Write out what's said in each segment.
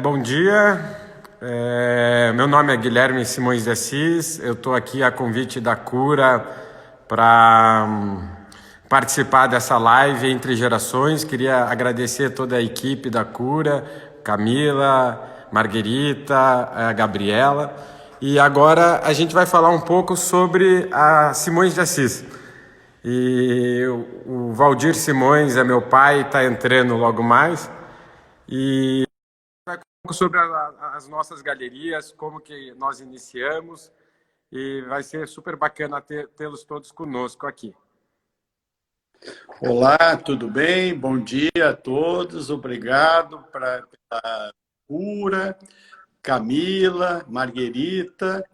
Bom dia, meu nome é Guilherme Simões de Assis, eu estou aqui a convite da Cura para participar dessa live Entre Gerações. Queria agradecer toda a equipe da Cura, Camila, Marguerita, a Gabriela. E agora a gente vai falar um pouco sobre a Simões de Assis. E o Valdir Simões é meu pai, está entrando logo mais. E sobre as nossas galerias, como que nós iniciamos, e vai ser super bacana tê-los todos conosco aqui. Olá, tudo bem? Bom dia a todos, obrigado pela Cura, Camila, Marguerita,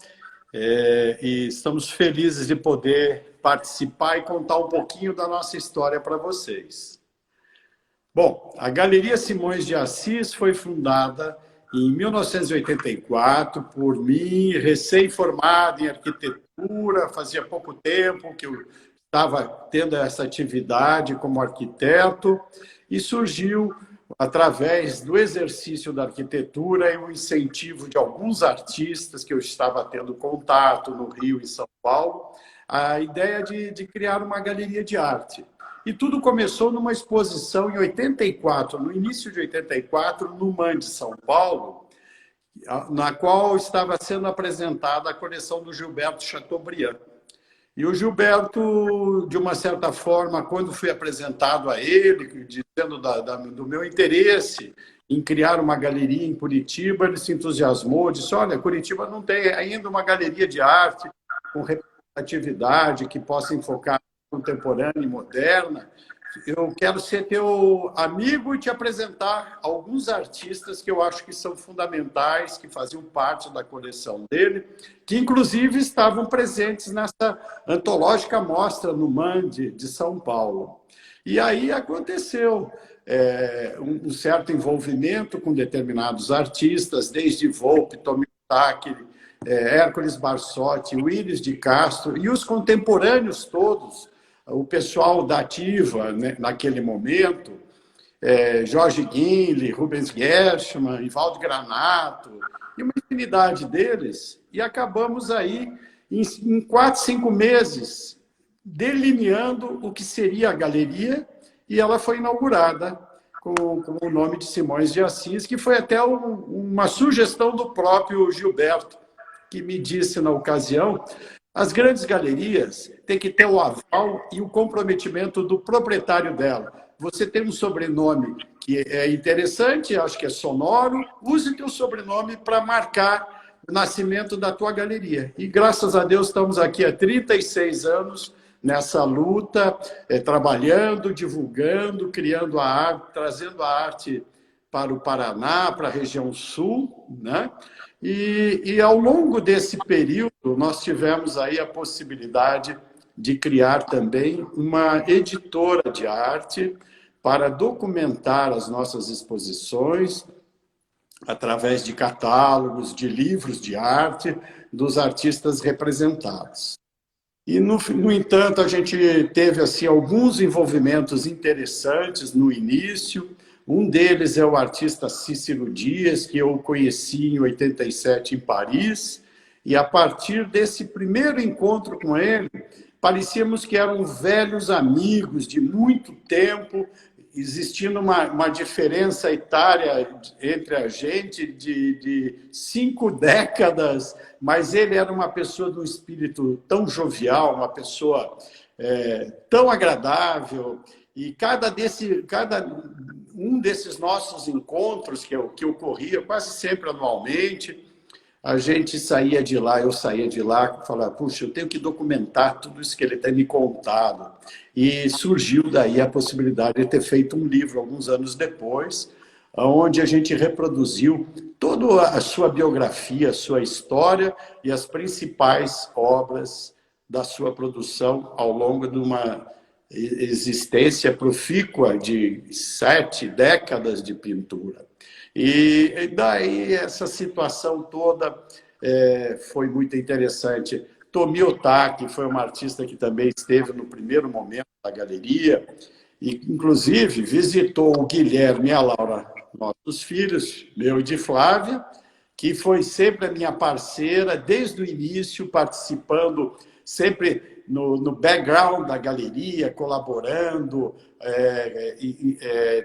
e estamos felizes de poder participar e contar um pouquinho da nossa história para vocês. Bom, a Galeria Simões de Assis foi fundada em 1984 por mim, recém-formado em arquitetura, fazia pouco tempo que eu estava tendo essa atividade como arquiteto, e surgiu, através do exercício da arquitetura e o incentivo de alguns artistas que eu estava tendo contato no Rio e São Paulo, a ideia de criar uma galeria de arte. E tudo começou numa exposição em 84, no início de 84, no MAN de São Paulo, na qual estava sendo apresentada a coleção do Gilberto Chateaubriand. E o Gilberto, de uma certa forma, quando fui apresentado a ele, dizendo do meu interesse em criar uma galeria em Curitiba, ele se entusiasmou, disse: olha, Curitiba não tem ainda uma galeria de arte com representatividade que possa enfocar contemporânea e moderna. Eu quero ser teu amigo e te apresentar alguns artistas que eu acho que são fundamentais, que faziam parte da coleção dele, que inclusive estavam presentes nessa antológica mostra no MAN de São Paulo. E aí aconteceu um certo envolvimento com determinados artistas, desde Volpe, Tommy Tucker, Hércules Barsotti, Willis de Castro, e os contemporâneos todos, o pessoal da Ativa, né, naquele momento, Jorge Guinle, Rubens Gershman, Ivaldo Granato, e uma infinidade deles, e acabamos aí, em 4, 5 meses, delineando o que seria a galeria, e ela foi inaugurada com o nome de Simões de Assis, que foi até uma sugestão do próprio Gilberto, que me disse na ocasião: as grandes galerias têm que ter o aval e o comprometimento do proprietário dela. Você tem um sobrenome que é interessante, acho que é sonoro, use o teu sobrenome para marcar o nascimento da tua galeria. E graças a Deus estamos aqui há 36 anos nessa luta, trabalhando, divulgando, criando a arte, trazendo a arte para o Paraná, para a região sul, né? E ao longo desse período, nós tivemos aí a possibilidade de criar também uma editora de arte para documentar as nossas exposições através de catálogos, de livros de arte dos artistas representados. E, no entanto, a gente teve assim, alguns envolvimentos interessantes no início. Um deles é o artista Cícero Dias, que eu conheci em 87 em Paris, e a partir desse primeiro encontro com ele, parecíamos que eram velhos amigos de muito tempo, existindo uma diferença etária entre a gente de 5 décadas, mas ele era uma pessoa de um espírito tão jovial, uma pessoa tão agradável. E cada um desses nossos encontros, que ocorria quase sempre anualmente, a gente saía de lá, eu saía de lá, falava: puxa, eu tenho que documentar tudo isso que ele tem me contado. E surgiu daí a possibilidade de ter feito um livro, alguns anos depois, onde a gente reproduziu toda a sua biografia, a sua história e as principais obras da sua produção ao longo de uma existência profícua de 7 décadas de pintura. E daí essa situação toda foi muito interessante. Tomi Otaki foi uma artista que também esteve no primeiro momento da galeria e, inclusive, visitou o Guilherme e a Laura nossos filhos, meu e de Flávia, que foi sempre a minha parceira desde o início, participando sempre no background da galeria, colaborando,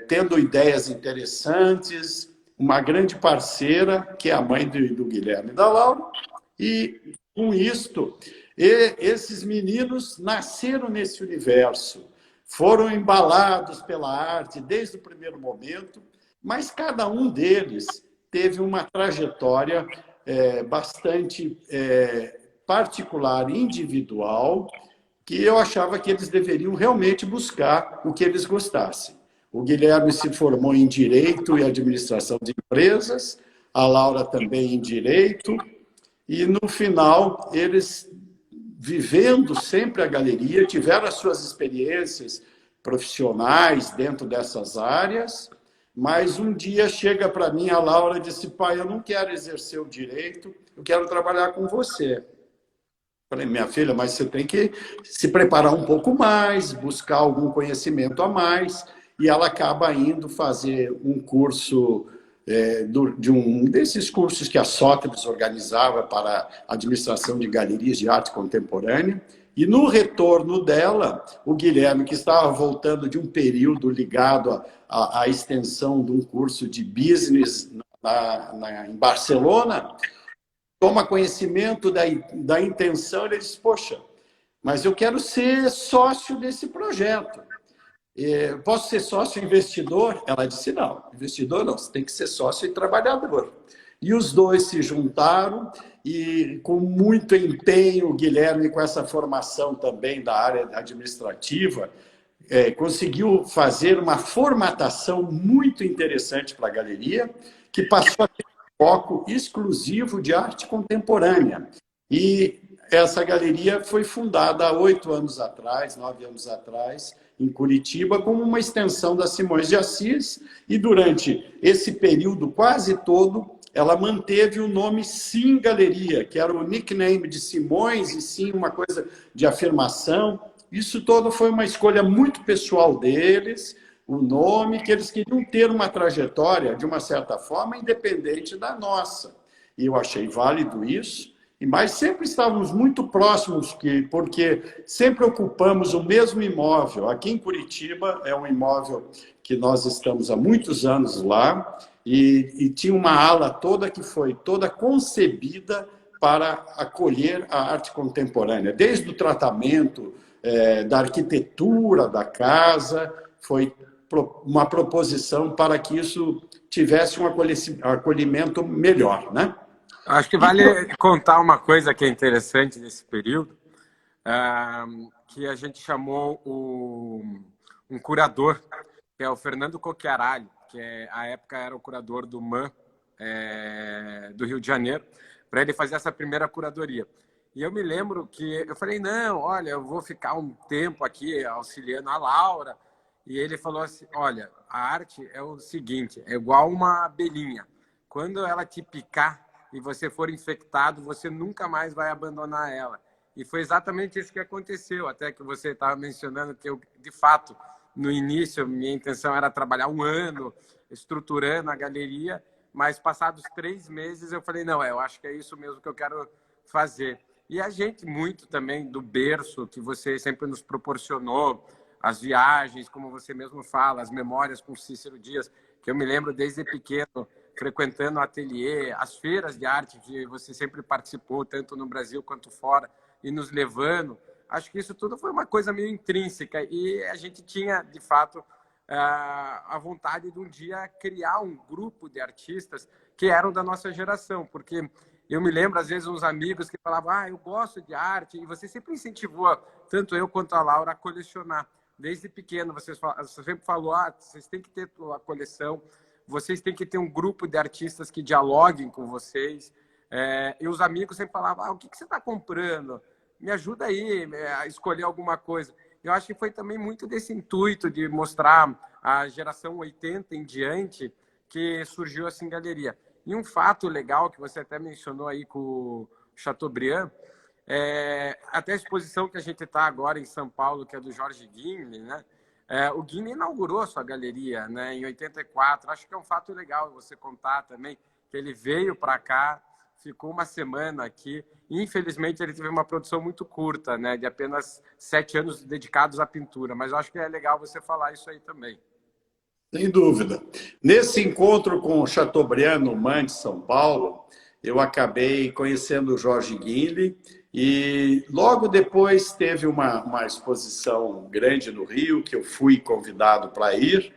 tendo ideias interessantes. Uma grande parceira, que é a mãe do Guilherme e da Laura, e com isto, esses meninos nasceram nesse universo, foram embalados pela arte desde o primeiro momento, mas cada um deles teve uma trajetória bastante particular, individual, que eu achava que eles deveriam realmente buscar o que eles gostassem. O Guilherme se formou em Direito e Administração de Empresas, a Laura também em Direito, e no final eles, vivendo sempre a galeria, tiveram as suas experiências profissionais dentro dessas áreas, mas um dia chega para mim a Laura e disse: pai, eu não quero exercer o direito, eu quero trabalhar com você. Falei: minha filha, mas você tem que se preparar um pouco mais, buscar algum conhecimento a mais, e ela acaba indo fazer um curso de um desses cursos que a Sócrates organizava para administração de galerias de arte contemporânea. E no retorno dela, o Guilherme, que estava voltando de um período ligado à extensão de um curso de business em Barcelona, toma conhecimento da intenção, ele diz: poxa, mas eu quero ser sócio desse projeto. Posso ser sócio investidor? Ela disse: não, investidor não, você tem que ser sócio e trabalhador. E os dois se juntaram e, com muito empenho, o Guilherme, com essa formação também da área administrativa, conseguiu fazer uma formatação muito interessante para a galeria, que passou a ter um foco exclusivo de arte contemporânea. E essa galeria foi fundada há 8 anos atrás, 9 anos atrás, em Curitiba, como uma extensão da Simões de Assis, e durante esse período quase todo, ela manteve o nome Sim Galeria, que era o nickname de Simões, e sim uma coisa de afirmação. Isso todo foi uma escolha muito pessoal deles, o nome, que eles queriam ter uma trajetória, de uma certa forma, independente da nossa. E eu achei válido isso. Mas sempre estávamos muito próximos, porque sempre ocupamos o mesmo imóvel. Aqui em Curitiba é um imóvel que nós estamos há muitos anos lá, e tinha uma ala toda que foi toda concebida para acolher a arte contemporânea. Desde o tratamento da arquitetura da casa, foi uma proposição para que isso tivesse um acolhimento melhor, né? Acho que vale contar uma coisa que é interessante nesse período, que a gente chamou um curador, que é o Fernando Cocchiaralli, que à época era o curador do MAM, do Rio de Janeiro, para ele fazer essa primeira curadoria. E eu me lembro que eu falei: não, olha, eu vou ficar um tempo aqui auxiliando a Laura. E ele falou assim: olha, a arte é o seguinte, é igual uma abelhinha. Quando ela te picar e você for infectado, você nunca mais vai abandonar ela. E foi exatamente isso que aconteceu, até que você estava mencionando que eu, de fato, no início, minha intenção era trabalhar 1 ano, estruturando a galeria, mas passados 3 meses eu falei: não, eu acho que é isso mesmo que eu quero fazer. E a gente muito também do berço, que você sempre nos proporcionou, as viagens, como você mesmo fala, as memórias com Cícero Dias, que eu me lembro desde pequeno, frequentando o ateliê, as feiras de arte que você sempre participou, tanto no Brasil quanto fora, e nos levando. Acho que isso tudo foi uma coisa meio intrínseca, e a gente tinha, de fato, a vontade de um dia criar um grupo de artistas que eram da nossa geração, porque eu me lembro, às vezes, uns amigos que falavam: eu gosto de arte, e você sempre incentivou, tanto eu quanto a Laura, a colecionar. Desde pequeno, você sempre falou: vocês têm que ter a coleção, vocês têm que ter um grupo de artistas que dialoguem com vocês. E os amigos sempre falavam: o que você está comprando? Me ajuda aí a escolher alguma coisa. Eu acho que foi também muito desse intuito de mostrar a geração 80 em diante que surgiu assim galeria. E um fato legal que você até mencionou aí com o Chateaubriand, até a exposição que a gente está agora em São Paulo, que é do Jorge Guinle, né? O Guine inaugurou a sua galeria, né, em 84. Acho que é um fato legal você contar também que ele veio para cá, ficou uma semana aqui. Infelizmente, ele teve uma produção muito curta, né, de apenas 7 anos dedicados à pintura. Mas eu acho que é legal você falar isso aí também. Sem dúvida. Nesse encontro com o Chateaubriand, no MAN de São Paulo, eu acabei conhecendo o Jorge Guinle e logo depois teve uma exposição grande no Rio, que eu fui convidado para ir,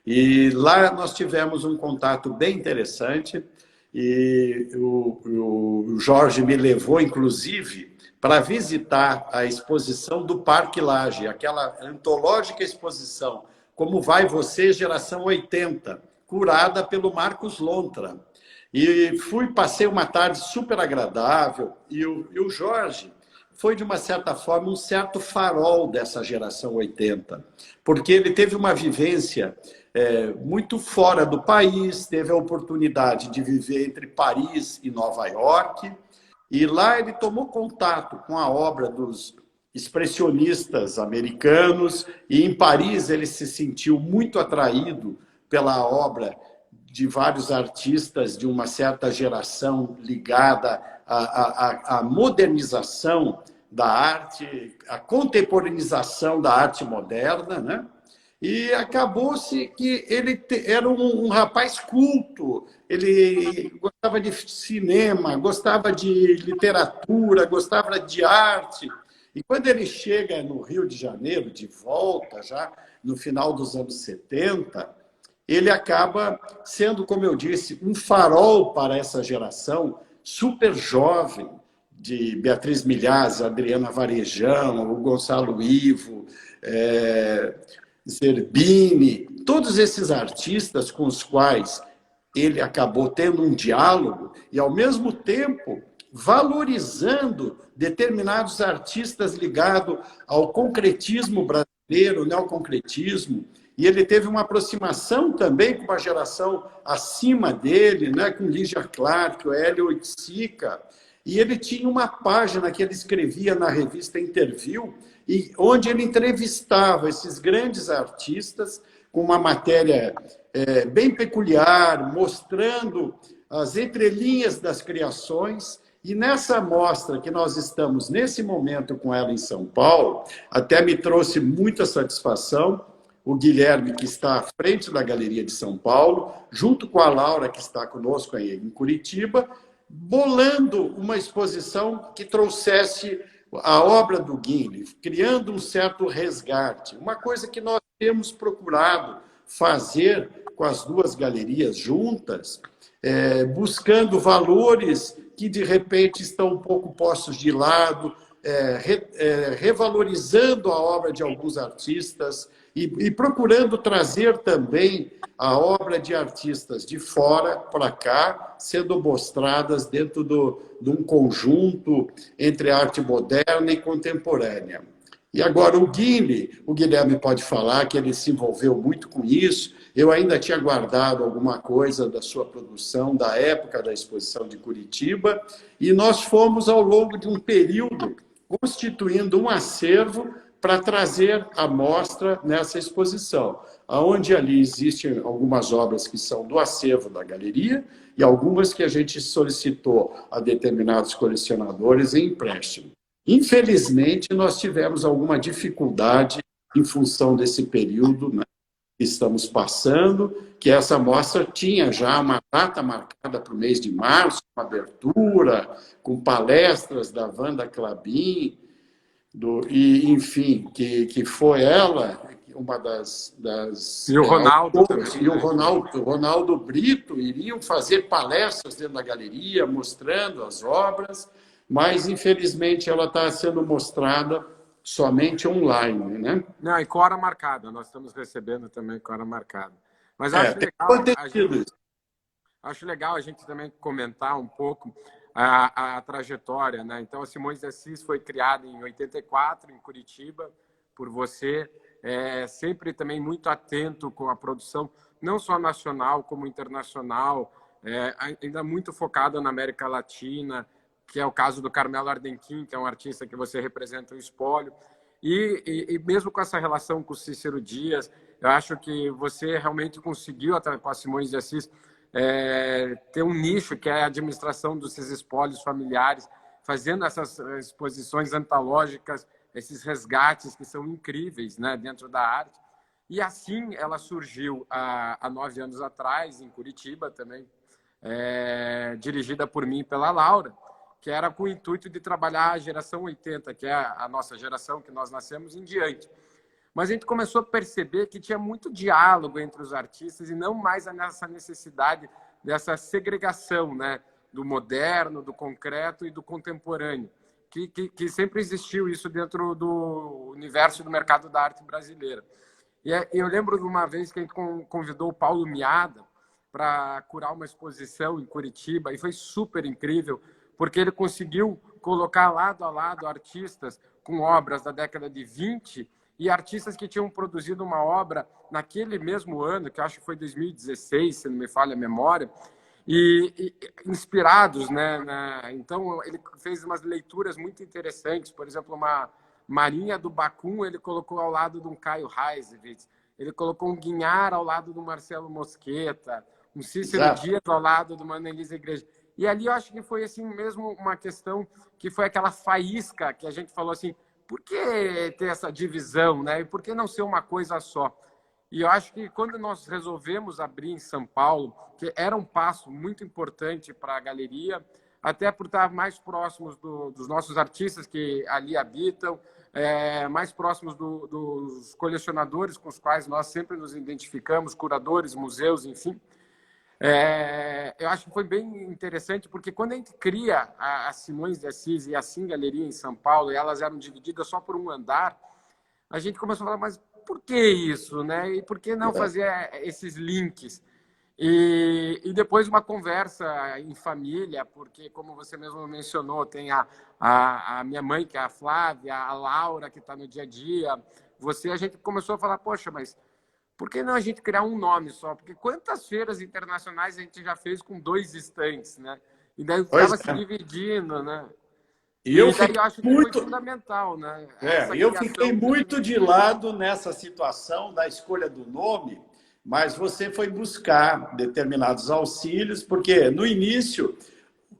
e lá nós tivemos um contato bem interessante e o Jorge me levou, inclusive, para visitar a exposição do Parque Lage, aquela antológica exposição Como Vai Você, Geração 80, curada pelo Marcos Lontra. E passei uma tarde super agradável, e o Jorge foi, de uma certa forma, um certo farol dessa geração 80, porque ele teve uma vivência muito fora do país, teve a oportunidade de viver entre Paris e Nova York, e lá ele tomou contato com a obra dos expressionistas americanos, e em Paris ele se sentiu muito atraído pela obra de vários artistas de uma certa geração ligada à modernização da arte, à contemporaneização da arte moderna, né? E acabou-se que ele era um rapaz culto, ele gostava de cinema, gostava de literatura, gostava de arte. E quando ele chega no Rio de Janeiro, de volta, já no final dos anos 70, ele acaba sendo, como eu disse, um farol para essa geração super jovem, de Beatriz Milhazes, Adriana Varejão, o Gonçalo Ivo, Zerbini, todos esses artistas com os quais ele acabou tendo um diálogo e, ao mesmo tempo, valorizando determinados artistas ligados ao concretismo brasileiro, o neoconcretismo. E ele teve uma aproximação também com uma geração acima dele, né, com Lígia Clark, o Hélio Oiticica. E ele tinha uma página que ele escrevia na revista Interview, onde ele entrevistava esses grandes artistas com uma matéria bem peculiar, mostrando as entrelinhas das criações. E nessa mostra que nós estamos, nesse momento, com ela em São Paulo, até me trouxe muita satisfação o Guilherme, que está à frente da Galeria de São Paulo, junto com a Laura, que está conosco aí em Curitiba, bolando uma exposição que trouxesse a obra do Guinle, criando um certo resgate. Uma coisa que nós temos procurado fazer com as duas galerias juntas, buscando valores que, de repente, estão um pouco postos de lado, revalorizando a obra de alguns artistas e procurando trazer também a obra de artistas de fora para cá, sendo mostradas dentro de um conjunto entre arte moderna e contemporânea. E agora o Guilherme pode falar que ele se envolveu muito com isso. Eu ainda tinha guardado alguma coisa da sua produção, da época da exposição de Curitiba, e nós fomos, ao longo de um período, constituindo um acervo para trazer a mostra nessa exposição, onde ali existem algumas obras que são do acervo da galeria e algumas que a gente solicitou a determinados colecionadores em empréstimo. Infelizmente, nós tivemos alguma dificuldade em função desse período, né, que estamos passando, que essa mostra tinha já uma data marcada para o mês de março, uma abertura, com palestras da Wanda Clabin, e, enfim, que foi ela, uma das e o Ronaldo também, e o Ronaldo Brito iriam fazer palestras dentro da galeria, mostrando as obras, mas, infelizmente, ela está sendo mostrada somente online, né? Não, e com hora marcada. Nós estamos recebendo também com hora marcada. Mas acho legal a gente também comentar um pouco a trajetória, né? Então, a Simões de Assis foi criada em 84, em Curitiba, por você, sempre também muito atento com a produção, não só nacional, como internacional, ainda muito focada na América Latina, que é o caso do Carmelo Ardenquim, que é um artista que você representa o Espólio. E mesmo com essa relação com o Cícero Dias, eu acho que você realmente conseguiu, com a Simões de Assis, ter um nicho que é a administração desses espólios familiares, fazendo essas exposições antológicas, esses resgates que são incríveis, né, dentro da arte. E assim ela surgiu há 9 anos atrás, em Curitiba também, dirigida por mim e pela Laura, que era com o intuito de trabalhar a geração 80, que é a nossa geração que nós nascemos em diante. Mas a gente começou a perceber que tinha muito diálogo entre os artistas e não mais essa necessidade dessa segregação, né, do moderno, do concreto e do contemporâneo, que sempre existiu isso dentro do universo do mercado da arte brasileira. E eu lembro de uma vez que a gente convidou o Paulo Miada para curar uma exposição em Curitiba, e foi super incrível, porque ele conseguiu colocar lado a lado artistas com obras da década de 20 e artistas que tinham produzido uma obra naquele mesmo ano, que eu acho que foi 2016, se não me falha a memória, e inspirados, né? Então, ele fez umas leituras muito interessantes, por exemplo, uma Marinha do Bacum, ele colocou ao lado de um Caio Reisewitz, ele colocou um Guinhar ao lado do Marcelo Mosqueta, um Cícero Exato. Dias ao lado do Manelisa Igreja. E ali eu acho que foi assim mesmo uma questão que foi aquela faísca que a gente falou assim, por que ter essa divisão, né? E por que não ser uma coisa só? E eu acho que quando nós resolvemos abrir em São Paulo, que era um passo muito importante para a galeria, até por estar mais próximos dos nossos artistas que ali habitam, mais próximos dos colecionadores com os quais nós sempre nos identificamos, curadores, museus, enfim. Eu acho que foi bem interessante, porque quando a gente cria a Simões de Assis e a Sim Galeria em São Paulo, e elas eram divididas só por um andar, a gente começou a falar, mas por que isso, né? E por que não fazer esses links? E depois uma conversa em família, porque, como você mesmo mencionou, tem a minha mãe, que é a Flávia, a Laura, que está no dia a dia, a gente começou a falar, poxa, mas por que não a gente criar um nome só? Porque quantas feiras internacionais a gente já fez com 2 estantes, né? E daí Pois estava se é. dividindo, né? E E eu daí eu fiquei acho que foi muito, fundamental, né? Essa eu fiquei criação muito de lado nessa situação da escolha do nome, mas você foi buscar determinados auxílios, porque no início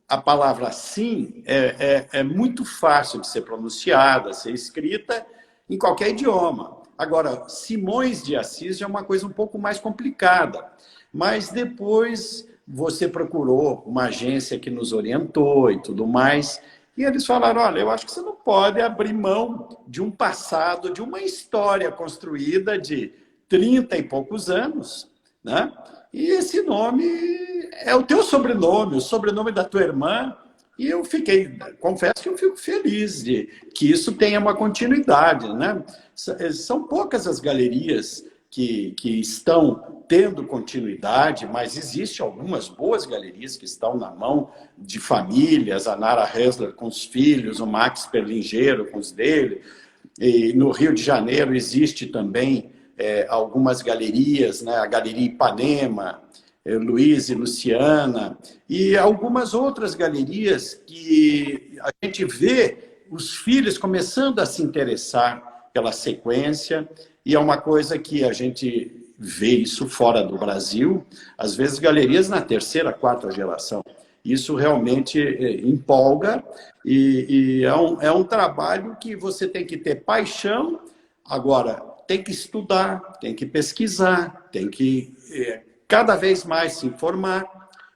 a palavra sim é muito fácil de ser pronunciada, ser escrita em qualquer idioma. Agora, Simões de Assis já é uma coisa um pouco mais complicada, mas depois você procurou uma agência que nos orientou e tudo mais, e eles falaram, olha, eu acho que você não pode abrir mão de um passado, de uma história construída de 30 e poucos anos, né? E esse nome é o teu sobrenome, o sobrenome da tua irmã, e eu confesso que eu fico feliz de que isso tenha uma continuidade, né? São poucas as galerias que estão tendo continuidade, mas existem algumas boas galerias que estão na mão de famílias, a Nara Hessler com os filhos, o Max Perlingeiro com os dele, e no Rio de Janeiro existe também algumas galerias, né? A Galeria Ipanema, Luiz e Luciana, e algumas outras galerias que a gente vê os filhos começando a se interessar pela sequência, e é uma coisa que a gente vê isso fora do Brasil, às vezes galerias na terceira, quarta geração. Isso realmente empolga, e é um trabalho que você tem que ter paixão, agora tem que estudar, tem que pesquisar, tem que cada vez mais se informar,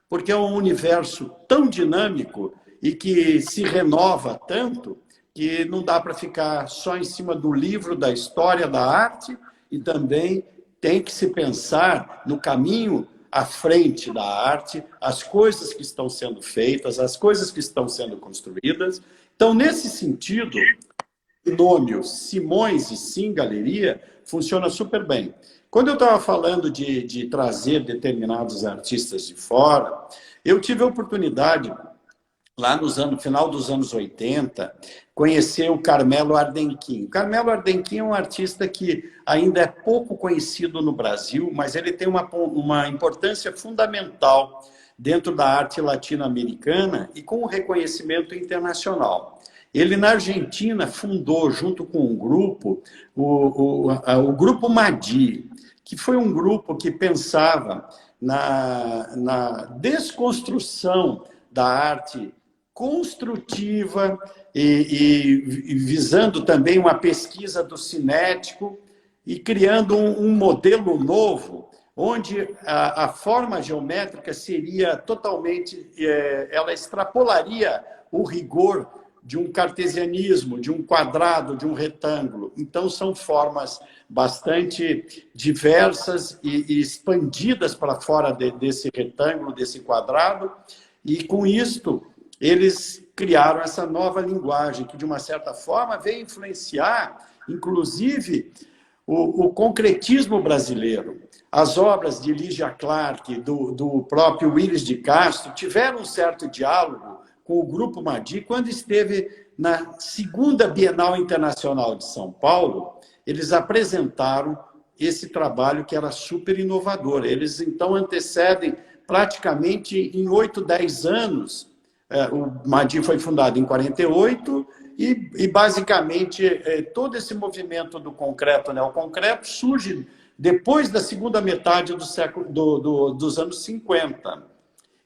porque é um universo tão dinâmico e que se renova tanto que não dá para ficar só em cima do livro da história da arte, e também tem que se pensar no caminho à frente da arte, as coisas que estão sendo feitas, as coisas que estão sendo construídas. Então, nesse sentido, o nome Simões e Sim Galeria funciona super bem. Quando eu estava falando de trazer determinados artistas de fora, eu tive a oportunidade, lá no final dos anos 80, conhecer o Carmelo Ardenquim. O Carmelo Ardenquim é um artista que ainda é pouco conhecido no Brasil, mas ele tem uma importância fundamental dentro da arte latino-americana e com um reconhecimento internacional. Ele, na Argentina, fundou, junto com um grupo, o Grupo Madi, que foi um grupo que pensava na desconstrução da arte construtiva e visando também uma pesquisa do cinético e criando um modelo novo, onde a forma geométrica seria totalmente, ela extrapolaria o rigor de um cartesianismo, de um quadrado, de um retângulo. Então, são formas bastante diversas e expandidas para fora desse retângulo, desse quadrado, e com isto eles criaram essa nova linguagem, que de uma certa forma veio influenciar, inclusive, o concretismo brasileiro. As obras de Ligia Clark, do próprio Willis de Castro, tiveram um certo diálogo com o Grupo Madi quando esteve na segunda Bienal Internacional de São Paulo. Eles apresentaram esse trabalho que era super inovador. Eles, então, antecedem praticamente em 8, 10 anos. O Madi foi fundado em 48 e basicamente, todo esse movimento do concreto, neoconcreto, surge depois da segunda metade dos anos 50.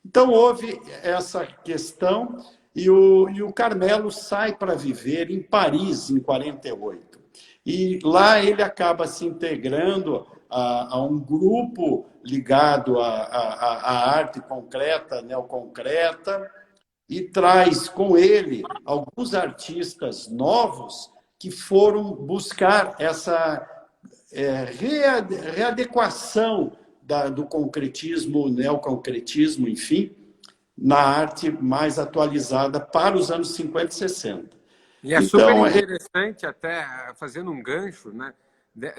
Então, houve essa questão e o Carmelo sai para viver em Paris, em 48. E lá ele acaba se integrando a um grupo ligado à arte concreta, neoconcreta, e traz com ele alguns artistas novos que foram buscar essa readequação do concretismo, neoconcretismo, enfim, na arte mais atualizada para os anos 50 e 60. E é super interessante, até fazendo um gancho, né,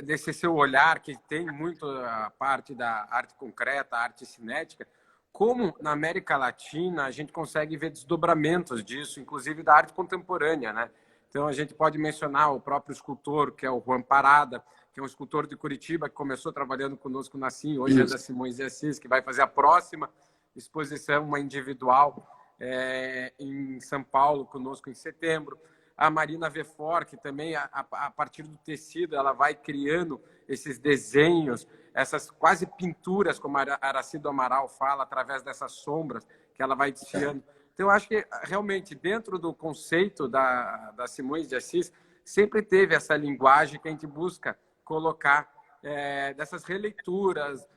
desse seu olhar, que tem muito a parte da arte concreta, a arte cinética, como na América Latina a gente consegue ver desdobramentos disso, inclusive da arte contemporânea, né? Então a gente pode mencionar o próprio escultor, que é o Juan Parada, que é um escultor de Curitiba, que começou trabalhando conosco na CIM, hoje é da Simões de Assis, que vai fazer a próxima exposição, uma individual, em São Paulo, conosco em setembro. A Marina Vefor, que também, a partir do tecido, ela vai criando esses desenhos, essas quase pinturas, como a Aracido Amaral fala, através dessas sombras que ela vai desfiando. Então, eu acho que, realmente, dentro do conceito da Simões de Assis, sempre teve essa linguagem que a gente busca colocar, dessas releituras,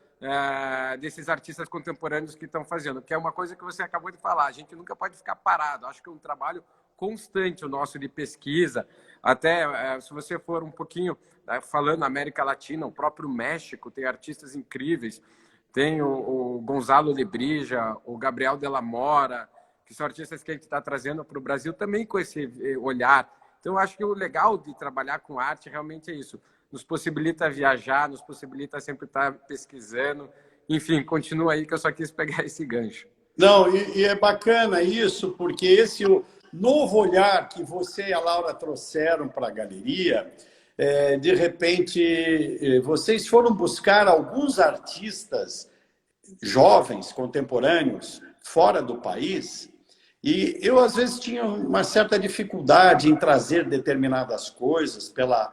desses artistas contemporâneos que estão fazendo, que é uma coisa que você acabou de falar, a gente nunca pode ficar parado, acho que é um trabalho constante o nosso de pesquisa, até se você for um pouquinho, falando na América Latina, o próprio México tem artistas incríveis, tem o Gonzalo Lebrija, o Gabriel de la Mora, que são artistas que a gente está trazendo para o Brasil também com esse olhar. Então, eu acho que o legal de trabalhar com arte realmente é isso, nos possibilita viajar, nos possibilita sempre estar pesquisando. Enfim, continua aí que eu só quis pegar esse gancho. Não, e é bacana isso, porque esse novo olhar que você e a Laura trouxeram para a galeria, de repente, vocês foram buscar alguns artistas jovens, contemporâneos, fora do país, e eu, às vezes, tinha uma certa dificuldade em trazer determinadas coisas pela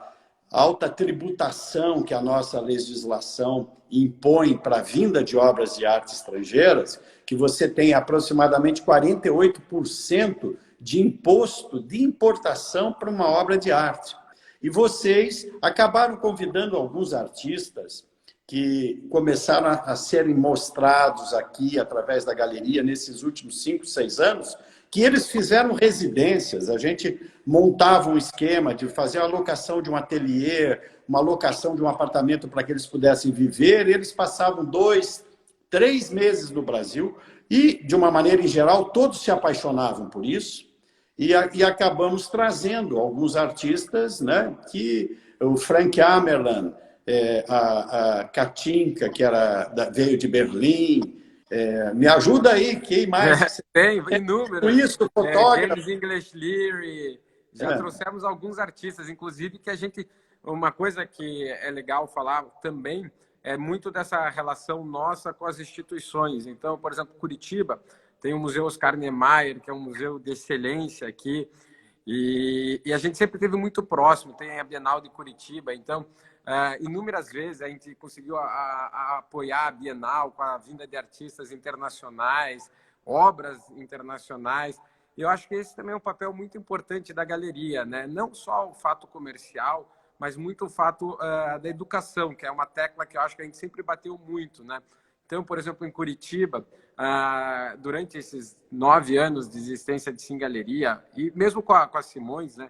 alta tributação que a nossa legislação impõe para a vinda de obras de arte estrangeiras, que você tem aproximadamente 48% de imposto de importação para uma obra de arte. E vocês acabaram convidando alguns artistas que começaram a serem mostrados aqui através da galeria nesses últimos 5, 6 anos, que eles fizeram residências. A gente montava um esquema de fazer a locação de um ateliê, uma locação de um apartamento para que eles pudessem viver. E eles passavam 2, 3 meses no Brasil e, de uma maneira em geral, todos se apaixonavam por isso. E acabamos trazendo alguns artistas, né, que o Frank Amerland, a Katinka, que veio de Berlim. Me ajuda aí, quem mais? Tem inúmeros. Isso, fotógrafo. James English Leary. Já trouxemos alguns artistas, inclusive, que a gente... Uma coisa que é legal falar também é muito dessa relação nossa com as instituições. Então, por exemplo, Curitiba tem o Museu Oscar Niemeyer, que é um museu de excelência aqui, E a gente sempre teve muito próximo, tem a Bienal de Curitiba, então, inúmeras vezes a gente conseguiu apoiar a Bienal com a vinda de artistas internacionais, obras internacionais. E eu acho que esse também é um papel muito importante da galeria, né? Não só o fato comercial, mas muito o fato da educação, que é uma tecla que eu acho que a gente sempre bateu muito, né? Então, por exemplo, em Curitiba, durante esses 9 anos de existência de Sim Galeria, e mesmo com a Simões, né?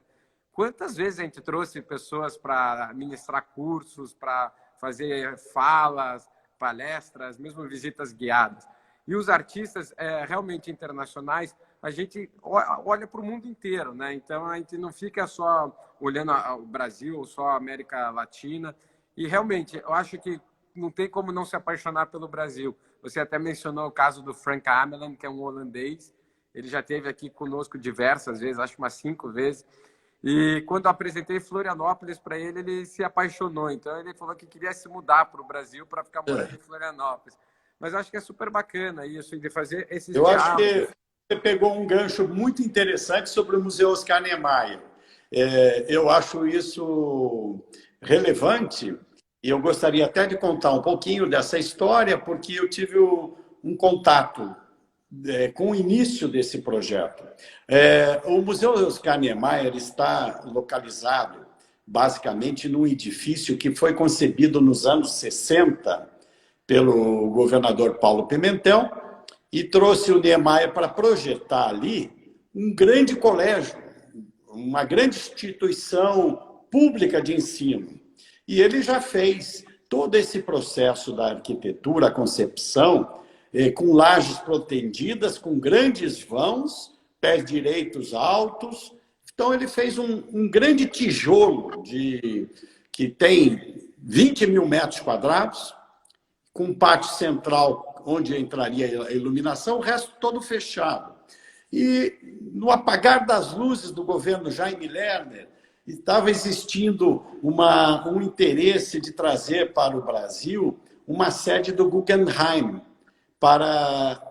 Quantas vezes a gente trouxe pessoas para ministrar cursos, para fazer falas, palestras, mesmo visitas guiadas. E os artistas realmente internacionais, a gente olha para o mundo inteiro, né? Então, a gente não fica só olhando o Brasil ou só a América Latina. E, realmente, eu acho que não tem como não se apaixonar pelo Brasil. Você até mencionou o caso do Frank Ameland, que é um holandês. Ele já esteve aqui conosco diversas vezes, acho umas 5 vezes. E quando eu apresentei Florianópolis para ele, ele se apaixonou. Então, ele falou que queria se mudar para o Brasil para ficar morando em Florianópolis. Mas eu acho que é super bacana isso, de fazer esses Eu diálogos. acho que você pegou um gancho muito interessante sobre o Museu Oscar Niemeyer. Eu acho isso relevante e eu gostaria até de contar um pouquinho dessa história, porque eu tive um contato com o início desse projeto. O Museu Oscar Niemeyer está localizado basicamente num edifício que foi concebido nos anos 60 pelo governador Paulo Pimentel e trouxe o Niemeyer para projetar ali um grande colégio, uma grande instituição pública de ensino. E ele já fez todo esse processo da arquitetura, a concepção, com lajes protendidas, com grandes vãos, pés direitos altos. Então, ele fez um grande tijolo que tem 20 mil metros quadrados, com um pátio central onde entraria a iluminação, o resto todo fechado. E no apagar das luzes do governo Jaime Lerner, estava existindo um interesse de trazer para o Brasil uma sede do Guggenheim para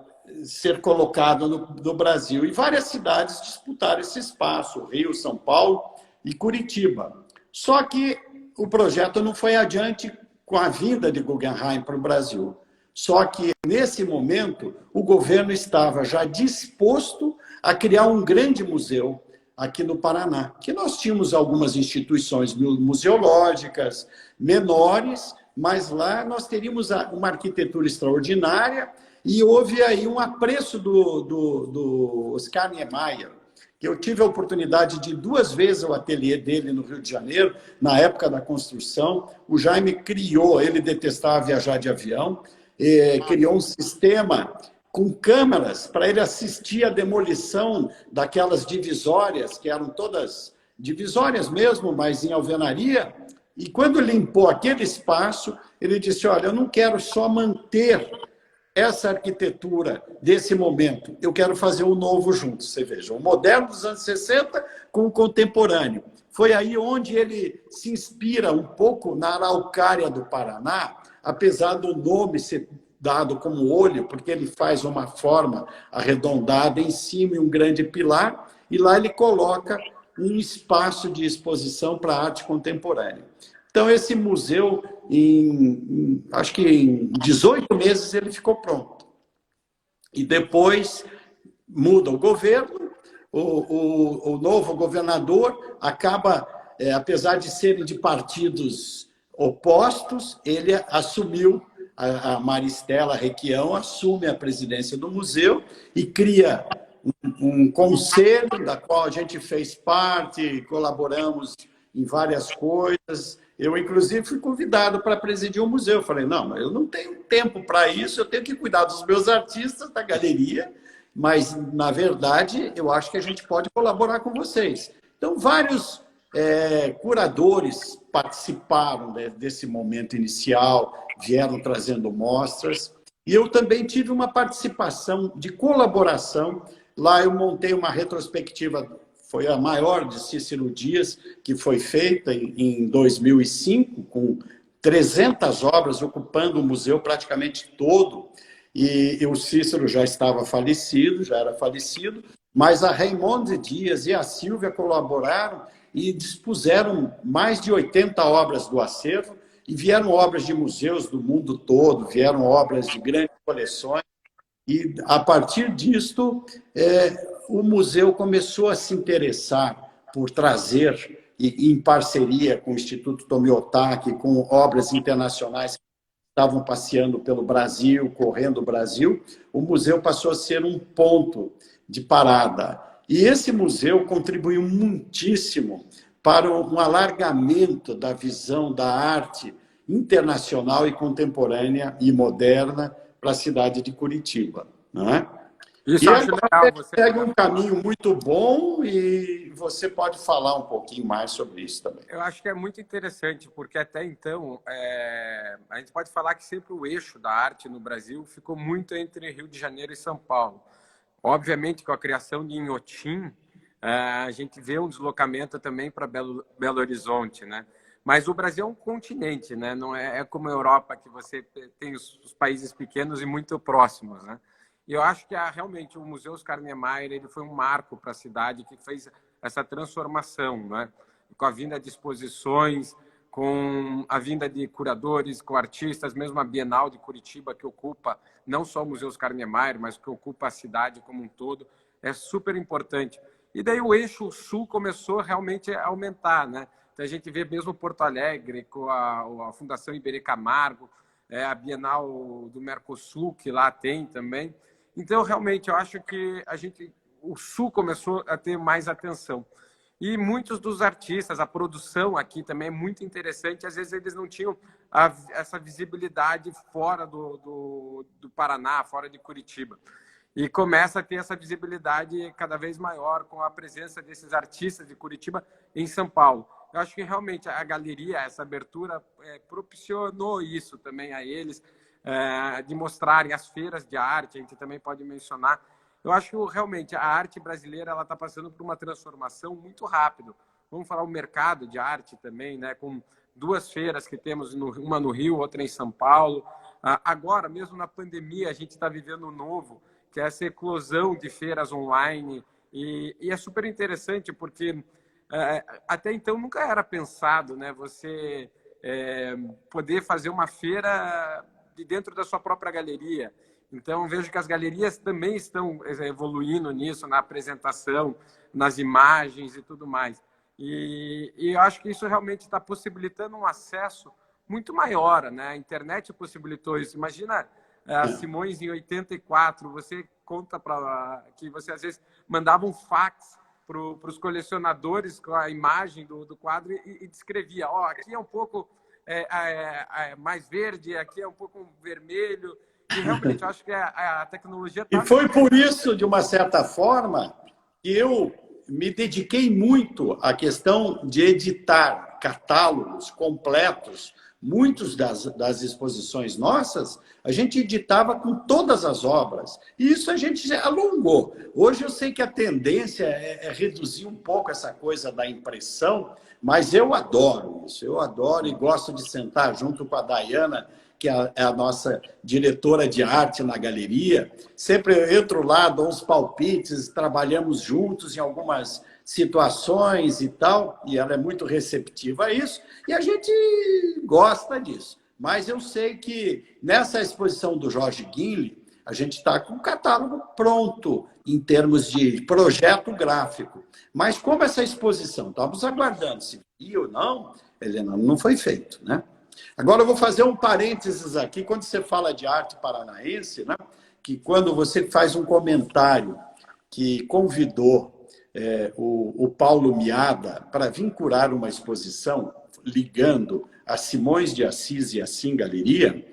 ser colocado no Brasil. E várias cidades disputaram esse espaço, Rio, São Paulo e Curitiba. Só que o projeto não foi adiante com a vinda de Guggenheim para o Brasil. Só que, nesse momento, o governo estava já disposto a criar um grande museu aqui no Paraná, que nós tínhamos algumas instituições museológicas menores, mas lá nós teríamos uma arquitetura extraordinária e houve aí um apreço do Oscar Niemeyer, que eu tive a oportunidade de 2 vezes ao ateliê dele no Rio de Janeiro, na época da construção. O Jaime criou, ele detestava viajar de avião, criou um sistema com câmeras para ele assistir à demolição daquelas divisórias, que eram todas divisórias mesmo, mas em alvenaria. E quando limpou aquele espaço, ele disse, olha, eu não quero só manter essa arquitetura desse momento, eu quero fazer o novo junto. Você veja, o moderno dos anos 60 com o contemporâneo. Foi aí onde ele se inspira um pouco na Araucária do Paraná, apesar do nome ser dado como olho, porque ele faz uma forma arredondada em cima e um grande pilar, e lá ele coloca um espaço de exposição para arte contemporânea. Então, esse museu, acho que em 18 meses, ele ficou pronto. E depois muda o governo, o novo governador acaba, apesar de serem de partidos opostos, ele assumiu, a Maristela Requião assume a presidência do museu e cria um conselho da qual a gente fez parte, colaboramos em várias coisas. Eu, inclusive, fui convidado para presidir o museu. Eu falei, não, eu não tenho tempo para isso, eu tenho que cuidar dos meus artistas, da galeria, mas, na verdade, eu acho que a gente pode colaborar com vocês. Então, vários curadores participaram desse momento inicial, vieram trazendo mostras, e eu também tive uma participação de colaboração. Lá eu montei uma retrospectiva, foi a maior de Cícero Dias, que foi feita em 2005, com 300 obras, ocupando o museu praticamente todo. E o Cícero já estava falecido, já era falecido, mas a Raimonde Dias e a Silvia colaboraram e dispuseram mais de 80 obras do acervo, e vieram obras de museus do mundo todo, vieram obras de grandes coleções, e a partir disto, o museu começou a se interessar por trazer, em parceria com o Instituto Tomiotaki, com obras internacionais que estavam passeando pelo Brasil, correndo o Brasil, o museu passou a ser um ponto de parada. E esse museu contribuiu muitíssimo para um alargamento da visão da arte internacional e contemporânea e moderna para a cidade de Curitiba. Não é? Isso E eu acho legal. você segue um caminho muito bom e você pode falar um pouquinho mais sobre isso também. Eu acho que é muito interessante, porque até então, a gente pode falar que sempre o eixo da arte no Brasil ficou muito entre Rio de Janeiro e São Paulo. Obviamente, com a criação de Inhotim, a gente vê um deslocamento também para Belo Horizonte, né? Mas o Brasil é um continente, né? Não é como a Europa, que você tem os países pequenos e muito próximos, né? E eu acho que realmente o Museu Oscar Niemeyer ele foi um marco para a cidade que fez essa transformação, né? Com a vinda de exposições, com a vinda de curadores, com artistas, mesmo a Bienal de Curitiba, que ocupa não só o Museu Oscar Niemeyer, mas que ocupa a cidade como um todo, é super importante. E daí o eixo sul começou realmente a aumentar, né? Então a gente vê mesmo Porto Alegre, com a Fundação Iberê Camargo, a Bienal do Mercosul, que lá tem também. Então, realmente, eu acho que o sul começou a ter mais atenção. E muitos dos artistas, a produção aqui também é muito interessante. Às vezes eles não tinham essa visibilidade fora do Paraná, fora de Curitiba. E começa a ter essa visibilidade cada vez maior com a presença desses artistas de Curitiba em São Paulo. Eu acho que realmente a galeria, essa abertura, propiciou isso também a eles, de mostrarem as feiras de arte, a gente também pode mencionar. Eu acho que realmente a arte brasileira ela está passando por uma transformação muito rápido. Vamos falar o mercado de arte também, né? Com 2 feiras que temos, uma no Rio, outra em São Paulo. Agora, mesmo na pandemia, a gente está vivendo um novo, que é essa eclosão de feiras online. E é super interessante, porque até então nunca era pensado, né? Você poder fazer uma feira de dentro da sua própria galeria. Então, vejo que as galerias também estão evoluindo nisso, na apresentação, nas imagens e tudo mais. E eu acho que isso realmente está possibilitando um acesso muito maior, né? A internet possibilitou isso. Imagina a Simões em 84, você conta que você às vezes mandava um fax para os colecionadores com a imagem do quadro e descrevia, aqui é um pouco mais verde, aqui é um pouco vermelho. E realmente, eu acho que a tecnologia... E foi por isso, de uma certa forma, que eu me dediquei muito à questão de editar catálogos completos. Muitos das exposições nossas, a gente editava com todas as obras. E isso a gente alongou. Hoje eu sei que a tendência é reduzir um pouco essa coisa da impressão, mas eu adoro isso. Eu adoro e gosto de sentar junto com a Dayana, que é a nossa diretora de arte na galeria. Sempre eu entro lá, dou uns palpites, trabalhamos juntos em algumas situações e tal, e ela é muito receptiva a isso, e a gente gosta disso. Mas eu sei que nessa exposição do Jorge Guinle, a gente está com o catálogo pronto em termos de projeto gráfico. Mas como essa exposição, estamos aguardando se ia ou não, Helena, não foi feito, né? Agora eu vou fazer um parênteses aqui, quando você fala de arte paranaense, né? Que quando você faz um comentário que convidou o Paulo Miada para vir curar uma exposição ligando a Simões de Assis e a Sim Galeria,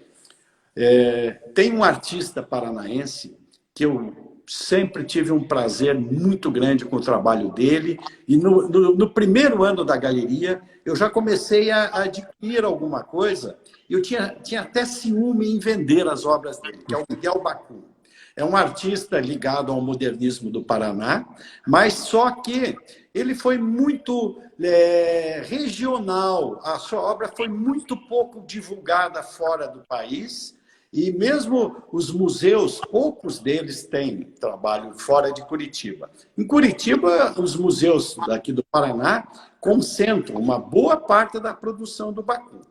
tem um artista paranaense que eu sempre tive um prazer muito grande com o trabalho dele, e no primeiro ano da galeria eu já comecei a adquirir alguma coisa, e eu tinha até ciúme em vender as obras dele, que é o Miguel Bacum. É um artista ligado ao modernismo do Paraná, mas só que ele foi muito regional, a sua obra foi muito pouco divulgada fora do país, E mesmo os museus, poucos deles têm trabalho fora de Curitiba. Em Curitiba, os museus daqui do Paraná concentram uma boa parte da produção do Bacum.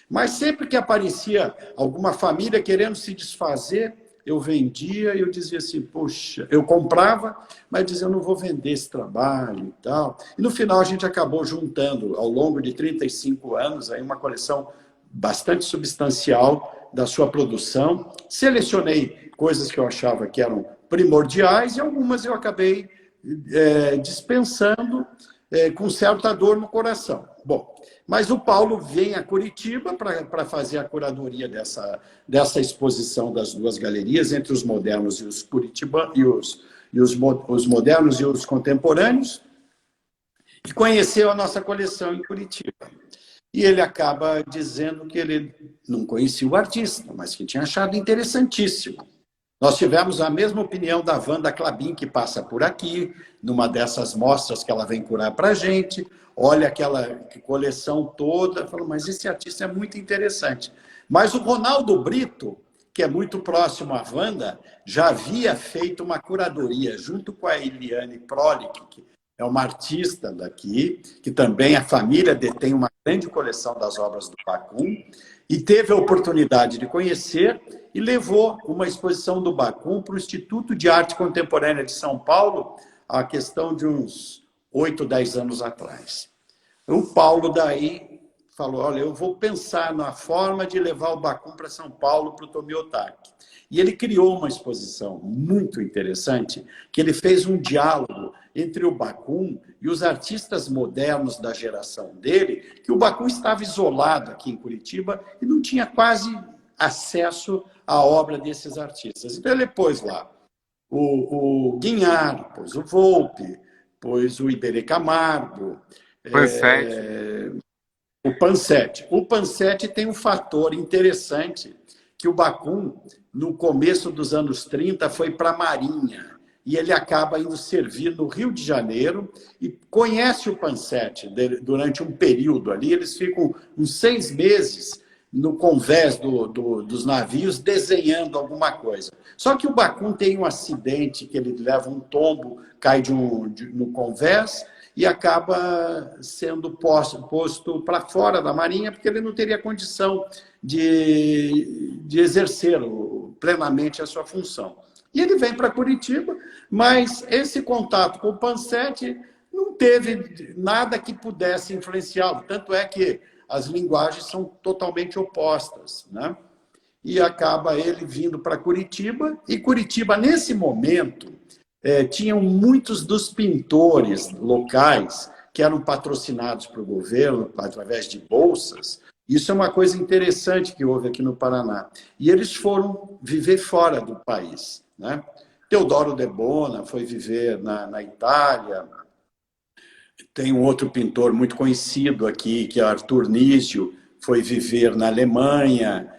Mas sempre que aparecia alguma família querendo se desfazer, eu vendia e eu dizia assim, poxa, eu comprava, mas dizia, eu não vou vender esse trabalho e tal. E no final a gente acabou juntando, ao longo de 35 anos, aí uma coleção bastante substancial da sua produção. Selecionei coisas que eu achava que eram primordiais e algumas eu acabei dispensando com certa dor no coração. Bom, mas o Paulo vem a Curitiba para fazer a curadoria dessa exposição das duas galerias, entre os modernos e os curitibanos, os modernos e os contemporâneos, e conheceu a nossa coleção em Curitiba. E ele acaba dizendo que ele não conhecia o artista, mas que tinha achado interessantíssimo. Nós tivemos a mesma opinião da Wanda Clabin, que passa por aqui, numa dessas mostras que ela vem curar para a gente. Olha aquela coleção toda, falou, mas esse artista é muito interessante. Mas o Ronaldo Brito, que é muito próximo à Wanda, já havia feito uma curadoria junto com a Eliane Prolich, que é uma artista daqui, que também a família detém uma grande coleção das obras do Bacum, e teve a oportunidade de conhecer e levou uma exposição do Bacum para o Instituto de Arte Contemporânea de São Paulo, a questão de uns 8, 10 anos atrás. O Paulo daí falou, olha, eu vou pensar na forma de levar o Bacum para São Paulo, para o Tomiotaki. E ele criou uma exposição muito interessante, que ele fez um diálogo entre o Bacum e os artistas modernos da geração dele, que o Bacum estava isolado aqui em Curitiba e não tinha quase acesso à obra desses artistas. Então ele pôs lá o Guinhar, pôs o Volpe, pôs o Iberê Camargo, o Pansete. O Pansete tem um fator interessante, que o Bacum, no começo dos anos 30, foi para a Marinha. E ele acaba indo servir no Rio de Janeiro e conhece o Pansete durante um período ali. Eles ficam uns 6 meses no convés dos navios desenhando alguma coisa. Só que o Bacum tem um acidente, que ele leva um tombo, cai no convés e acaba sendo posto para fora da Marinha, porque ele não teria condição de exercer plenamente a sua função. E ele vem para Curitiba, mas esse contato com o Pansete não teve nada que pudesse influenciá-lo. Tanto é que as linguagens são totalmente opostas, né? E acaba ele vindo para Curitiba, e Curitiba, nesse momento, tinham muitos dos pintores locais que eram patrocinados para o governo através de bolsas. Isso é uma coisa interessante que houve aqui no Paraná. E eles foram viver fora do país, né? Teodoro de Bona foi viver na Itália. Tem um outro pintor muito conhecido aqui, que é Arthur Nísio, foi viver na Alemanha.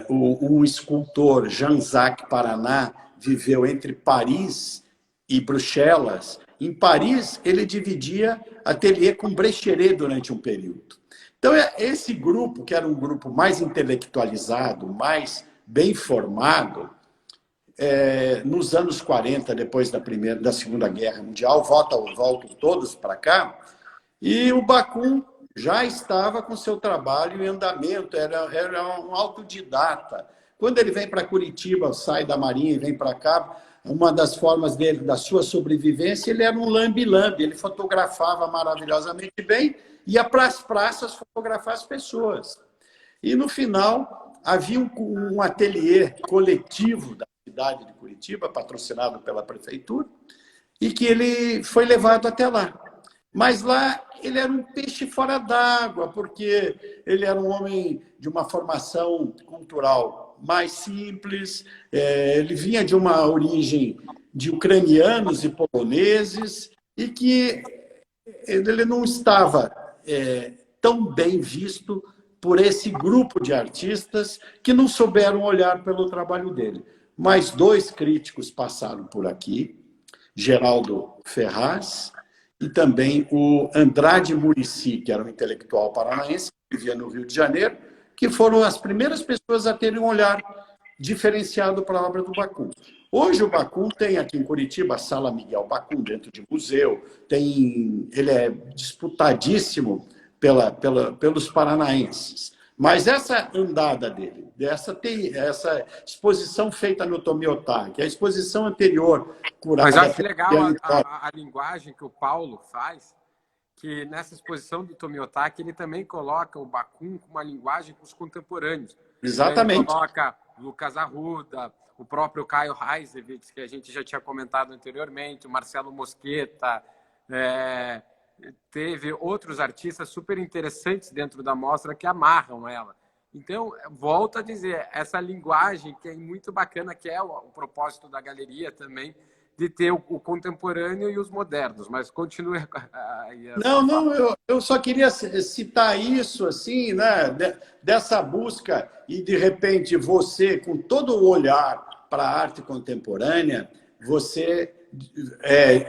Um escultor, Jean-Jacques Paraná, viveu entre Paris e Bruxelas. Em Paris, ele dividia ateliê com Brecheret durante um período. Então, esse grupo, que era um grupo mais intelectualizado, mais bem formado, nos anos 40, depois da Segunda Guerra Mundial, voltam todos para cá, e o Bacum já estava com seu trabalho em andamento, era um autodidata. Quando ele vem para Curitiba, sai da Marinha e vem para cá, uma das formas dele, da sua sobrevivência, ele era um lambe-lambe, ele fotografava maravilhosamente bem, ia para as praças fotografar as pessoas. E, no final, havia um ateliê coletivo da cidade de Curitiba, patrocinado pela prefeitura, e que ele foi levado até lá. Mas lá ele era um peixe fora d'água, porque ele era um homem de uma formação cultural mais simples, ele vinha de uma origem de ucranianos e poloneses, e que ele não estava tão bem visto por esse grupo de artistas que não souberam olhar pelo trabalho dele. Mais 2 críticos passaram por aqui, Geraldo Ferraz e também o Andrade Muricy, que era um intelectual paranaense, que vivia no Rio de Janeiro, que foram as primeiras pessoas a terem um olhar diferenciado para a obra do Bacum. Hoje o Bacum tem aqui em Curitiba a Sala Miguel Bacum, dentro de museu, ele é disputadíssimo pelos paranaenses. Mas essa andada dele, essa exposição feita no Tomiotaki, a exposição anterior Mas curada... acho legal a linguagem que o Paulo faz, que nessa exposição do Tomiotaki ele também coloca o Bacum com uma linguagem com os contemporâneos. Exatamente. Ele coloca Lucas Arruda, o próprio Caio Reisewitz, que a gente já tinha comentado anteriormente, o Marcelo Mosqueta, teve outros artistas super interessantes dentro da mostra que amarram ela. Então, volto a dizer, essa linguagem que é muito bacana, que é o propósito da galeria também, de ter o contemporâneo e os modernos, mas continue. Não, eu só queria citar isso, assim, né, dessa busca, e de repente você, com todo o olhar para a arte contemporânea, você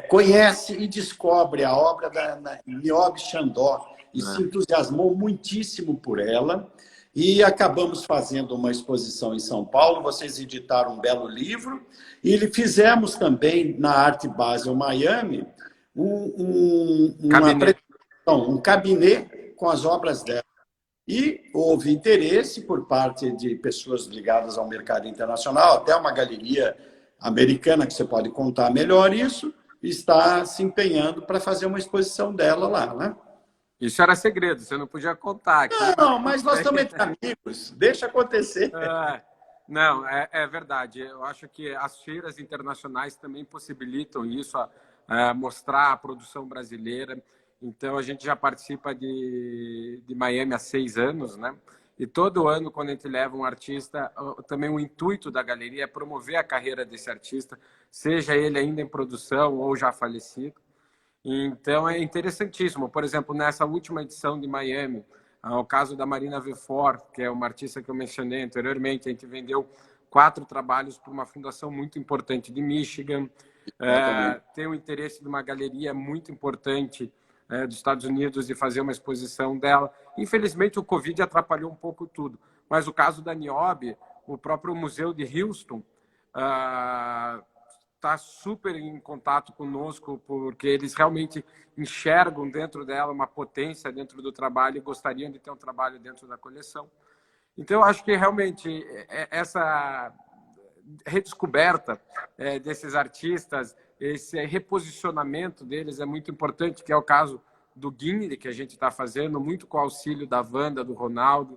conhece e descobre a obra da Niobe Chandor e se entusiasmou muitíssimo por ela. E acabamos fazendo uma exposição em São Paulo, vocês editaram um belo livro, e fizemos também na Arte Basel Miami uma apresentação, um cabinet com as obras dela. E houve interesse por parte de pessoas ligadas ao mercado internacional, até uma galeria americana, que você pode contar melhor isso, está se empenhando para fazer uma exposição dela lá, né? Isso era segredo, você não podia contar. Aqui, não, mas nós também somos amigos, deixa acontecer. Não, é verdade. Eu acho que as feiras internacionais também possibilitam isso, mostrar a produção brasileira. Então, a gente já participa de Miami há 6 anos, né? E todo ano, quando a gente leva um artista, também o intuito da galeria é promover a carreira desse artista, seja ele ainda em produção ou já falecido. Então, é interessantíssimo. Por exemplo, nessa última edição de Miami, o caso da Marina Vefort, que é uma artista que eu mencionei anteriormente, a gente vendeu 4 trabalhos para uma fundação muito importante de Michigan. Tem o interesse de uma galeria muito importante dos Estados Unidos de fazer uma exposição dela. Infelizmente, o Covid atrapalhou um pouco tudo. Mas o caso da Niobe, o próprio Museu de Houston, está super em contato conosco, porque eles realmente enxergam dentro dela uma potência dentro do trabalho e gostariam de ter um trabalho dentro da coleção. Então, eu acho que realmente essa redescoberta desses artistas, esse reposicionamento deles é muito importante, que é o caso do Guinle, que a gente está fazendo, muito com o auxílio da Wanda, do Ronaldo,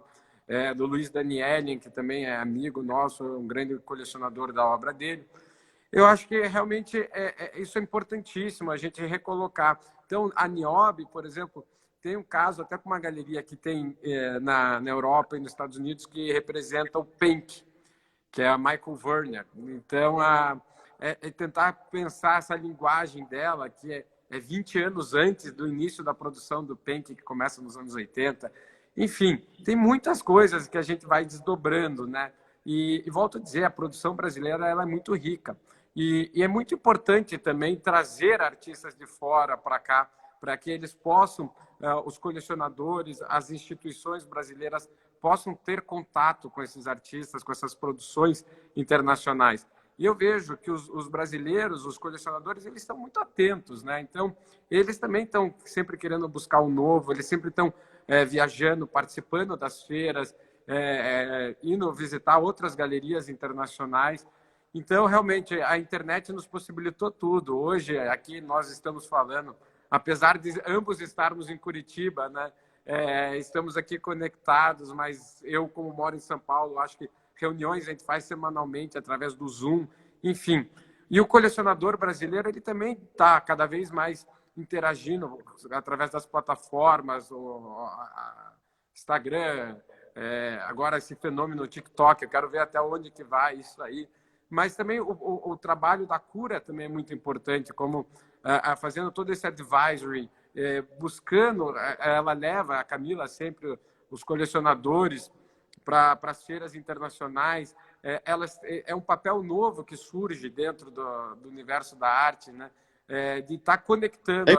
do Luiz Danielen, que também é amigo nosso, um grande colecionador da obra dele. Eu acho que realmente isso é importantíssimo, a gente recolocar. Então, a Niobe, por exemplo, tem um caso até com uma galeria que tem na Europa e nos Estados Unidos que representa o Penck, que é a Michael Werner. Então, tentar pensar essa linguagem dela, que é 20 anos antes do início da produção do Penck, que começa nos anos 80. Enfim, tem muitas coisas que a gente vai desdobrando, né? E volto a dizer, a produção brasileira ela é muito rica. E é muito importante também trazer artistas de fora para cá, para que eles possam, os colecionadores, as instituições brasileiras, possam ter contato com esses artistas, com essas produções internacionais. E eu vejo que os brasileiros, os colecionadores, eles estão muito atentos, né? Então, eles também estão sempre querendo buscar o novo, eles sempre estão viajando, participando das feiras, indo visitar outras galerias internacionais. Então, realmente, a internet nos possibilitou tudo. Hoje, aqui nós estamos falando, apesar de ambos estarmos em Curitiba, né? Estamos aqui conectados, mas eu, como moro em São Paulo, acho que reuniões a gente faz semanalmente através do Zoom, enfim. E o colecionador brasileiro, ele também está cada vez mais interagindo através das plataformas, o Instagram, agora esse fenômeno TikTok, eu quero ver até onde que vai isso aí. Mas também o trabalho da cura também é muito importante, como fazendo todo esse advisory, buscando, ela leva, a Camila sempre, os colecionadores para as feiras internacionais. É um papel novo que surge dentro do universo da arte, né? De estar conectando,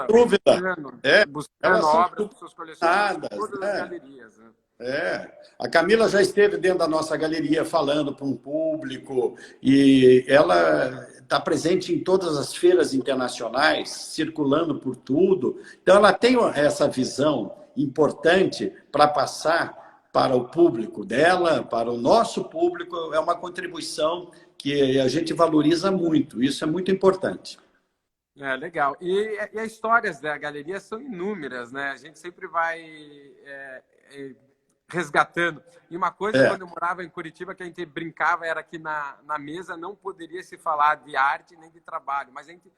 buscando obras dos seus colecionadores em todas as galerias. Né? É, a Camila já esteve dentro da nossa galeria falando para um público e ela está presente em todas as feiras internacionais, circulando por tudo. Então, ela tem essa visão importante para passar para o público dela, para o nosso público. É uma contribuição que a gente valoriza muito. Isso é muito importante. É, legal. E as histórias da galeria são inúmeras, né? A gente sempre vai resgatando. E uma coisa, É. quando eu morava em Curitiba, que a gente brincava, era que na mesa não poderia se falar de arte nem de trabalho, mas a gente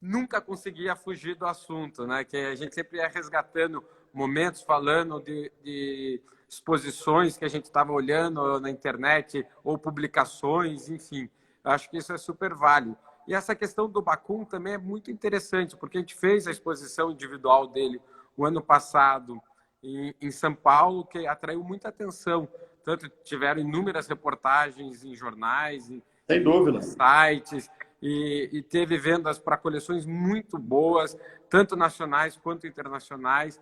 nunca conseguia fugir do assunto, né? Que a gente sempre ia resgatando momentos, falando de exposições que a gente estava olhando na internet, ou publicações, enfim. Acho que isso é super válido. E essa questão do Bacum também é muito interessante, porque a gente fez a exposição individual dele o ano passado em São Paulo, que atraiu muita atenção. Tanto tiveram inúmeras reportagens em jornais, Sem em dúvida. sites, e teve vendas para coleções muito boas, tanto nacionais quanto internacionais.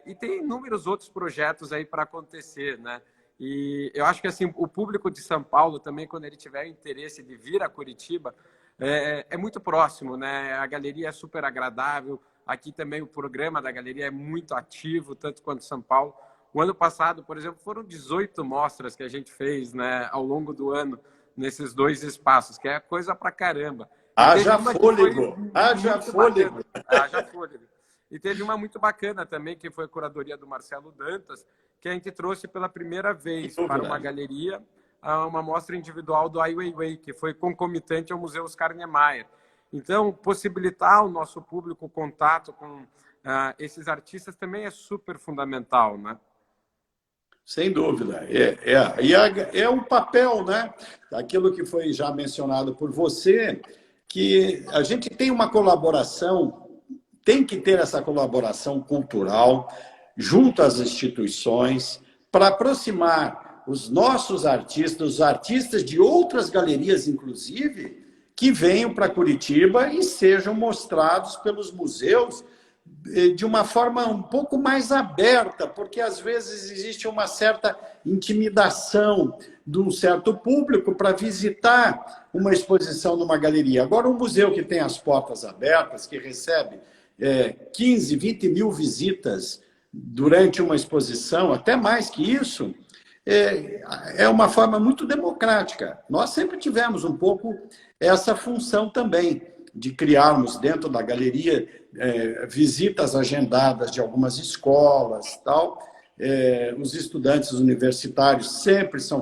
E tem inúmeros outros projetos aí para acontecer, né? E eu acho que assim o público de São Paulo também, quando ele tiver interesse de vir a Curitiba, é muito próximo, né? A galeria é super agradável. Aqui também o programa da galeria é muito ativo, tanto quanto São Paulo. O ano passado, por exemplo, foram 18 mostras que a gente fez, né, ao longo do ano, nesses dois espaços, que é coisa pra caramba. E teve Haja uma que foi fôlego, haja muito bacana. fôlego. Haja fôlego. E teve uma muito bacana também, que foi a curadoria do Marcelo Dantas, que a gente trouxe pela primeira Sem vez para uma dúvida. galeria uma mostra individual do Ai Weiwei, que foi concomitante ao Museu Oscar Niemeyer. Então, possibilitar o nosso público o contato com esses artistas também é super fundamental, né? Sem dúvida. É um papel, né? Aquilo que foi já mencionado por você, que a gente tem uma colaboração, tem que ter essa colaboração cultural junto às instituições para aproximar os nossos artistas, os artistas de outras galerias, inclusive, que venham para Curitiba e sejam mostrados pelos museus de uma forma um pouco mais aberta, porque às vezes existe uma certa intimidação de um certo público para visitar uma exposição numa galeria. Agora, um museu que tem as portas abertas, que recebe 15, 20 mil visitas durante uma exposição, até mais que isso, é uma forma muito democrática. Nós sempre tivemos um pouco essa função também, de criarmos dentro da galeria visitas agendadas de algumas escolas, tal. Os estudantes universitários sempre são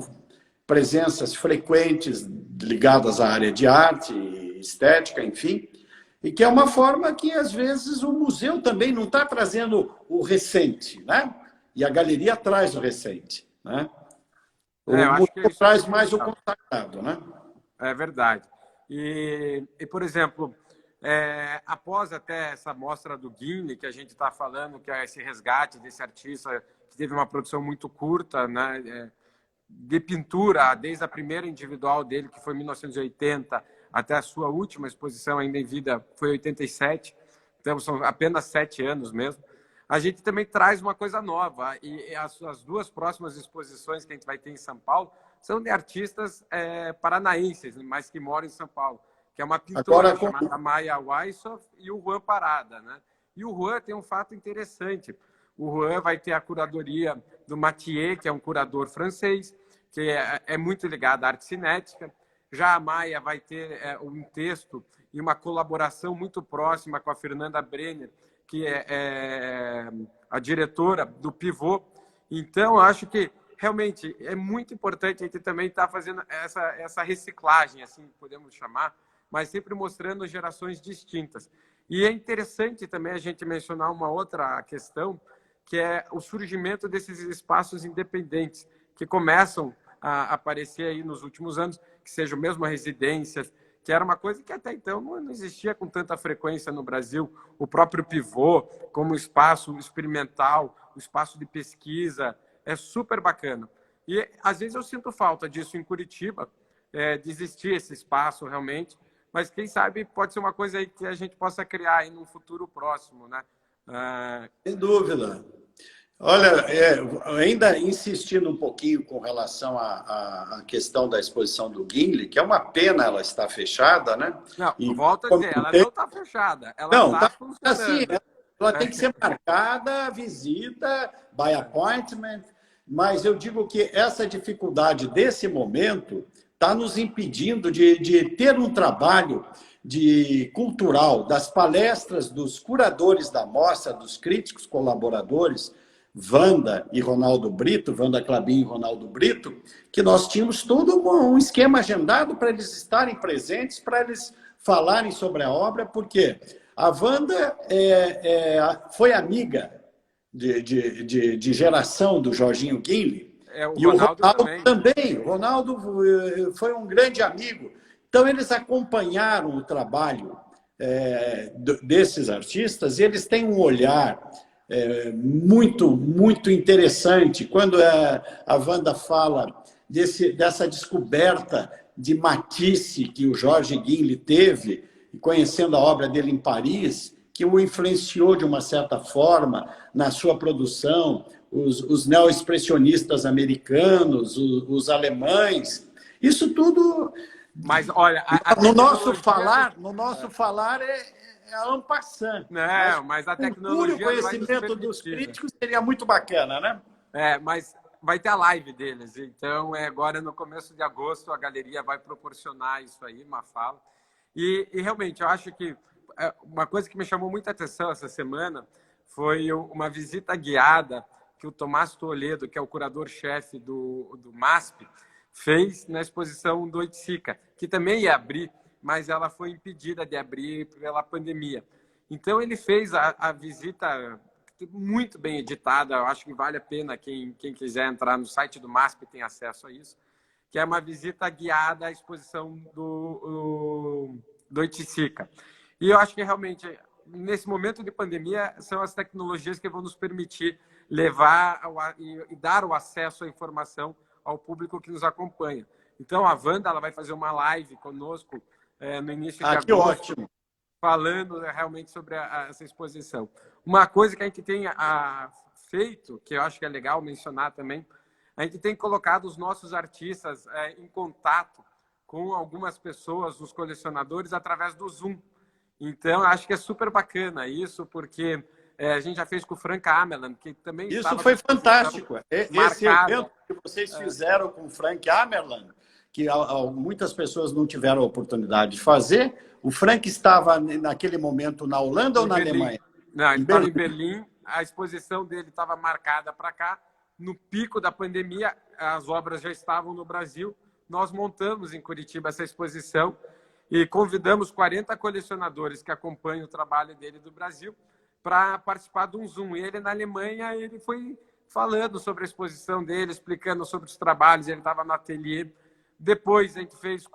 presenças frequentes ligadas à área de arte, estética, enfim, e que é uma forma que, às vezes, o museu também não está trazendo o recente, né? E a galeria traz o recente, né? O Eu acho que museu isso é traz mais o fundamental. consagrado, né? É verdade. Por exemplo, após até essa mostra do Guinle, que a gente está falando, que é esse resgate desse artista que teve uma produção muito curta, né, de pintura, desde a primeira individual dele, que foi em 1980, até a sua última exposição ainda em vida, foi em 87, então são apenas 7 anos mesmo. A gente também traz uma coisa nova, e as duas próximas exposições que a gente vai ter em São Paulo são de artistas paranaenses, mas que moram em São Paulo, que é uma pintora Agora, chamada Maya Weissoff e o Juan Parada, né? E o Juan tem um fato interessante. O Juan vai ter a curadoria do Mathieu, que é um curador francês, que é muito ligado à arte cinética. Já a Maya vai ter um texto e uma colaboração muito próxima com a Fernanda Brenner, que é a diretora do Pivô. Então, acho que realmente é muito importante a gente também estar fazendo essa reciclagem, assim podemos chamar, mas sempre mostrando gerações distintas. E é interessante também a gente mencionar uma outra questão, que é o surgimento desses espaços independentes, que começam a aparecer aí nos últimos anos, que sejam mesmo residências, que era uma coisa que até então não existia com tanta frequência no Brasil. O próprio Pivô, como espaço experimental, o espaço de pesquisa, é super bacana. E às vezes eu sinto falta disso em Curitiba, de existir esse espaço realmente, mas quem sabe pode ser uma coisa aí que a gente possa criar aí num futuro próximo, né? sem dúvida. Olha, ainda insistindo um pouquinho com relação à questão da exposição do Gimli, que é uma pena ela estar fechada, né? Não, E volto a dizer, ela não está fechada, ela não, está tá assim, funcionando. ela tem que ser marcada, a visita, by appointment, mas eu digo que essa dificuldade desse momento está nos impedindo de ter um trabalho cultural, das palestras dos curadores da mostra, dos críticos colaboradores, Wanda e Ronaldo Brito, Wanda Clabin e Ronaldo Brito, que nós tínhamos todo um esquema agendado para eles estarem presentes, para eles falarem sobre a obra, porque a Wanda foi amiga de geração do Jorginho Guinle, O e o Ronaldo Ronaldo também. também. O Ronaldo foi um grande amigo. Então, eles acompanharam o trabalho desses artistas e eles têm um olhar muito, muito interessante. Quando a Wanda fala dessa descoberta de Matisse que o Jorge Guinle teve, conhecendo a obra dele em Paris, que o influenciou de uma certa forma na sua produção, os neo-expressionistas americanos, os alemães, isso tudo Mas olha, no nosso falar é en passant, mas não, mas a o puro tecnologia vai nos conhecimento dos permitir. críticos seria muito bacana, né? Mas vai ter a live deles. Então, agora no começo de agosto, a galeria vai proporcionar isso aí, uma fala. E realmente, eu acho que uma coisa que me chamou muita atenção essa semana foi uma visita guiada que o Tomás Toledo, que é o curador-chefe do MASP, fez na exposição do Oiticica, que também ia abrir, mas ela foi impedida de abrir pela pandemia. Então, ele fez a visita muito bem editada, eu acho que vale a pena quem quiser entrar no site do MASP tem acesso a isso, que é uma visita guiada à exposição do Oiticica. E eu acho que realmente, nesse momento de pandemia, são as tecnologias que vão nos permitir levar e dar o acesso à informação ao público que nos acompanha. Então, a Wanda ela vai fazer uma live conosco no início de agosto. Que ótimo! Falando realmente sobre essa exposição. Uma coisa que a gente tem feito, que eu acho que é legal mencionar também, a gente tem colocado os nossos artistas em contato com algumas pessoas, os colecionadores, através do Zoom. Então, eu acho que é super bacana isso, porque a gente já fez com o Frank Ameland, que também isso foi fantástico. Esse evento que vocês fizeram com o Frank Ameland, que muitas pessoas não tiveram a oportunidade de fazer. O Frank estava, naquele momento, na Holanda ou na Alemanha? Não, ele estava em Berlim. A exposição dele estava marcada para cá. No pico da pandemia, as obras já estavam no Brasil. Nós montamos em Curitiba essa exposição e convidamos 40 colecionadores que acompanham o trabalho dele do Brasil para participar de um Zoom. E ele, na Alemanha, ele foi falando sobre a exposição dele, explicando sobre os trabalhos. Ele estava no ateliê. Depois a gente fez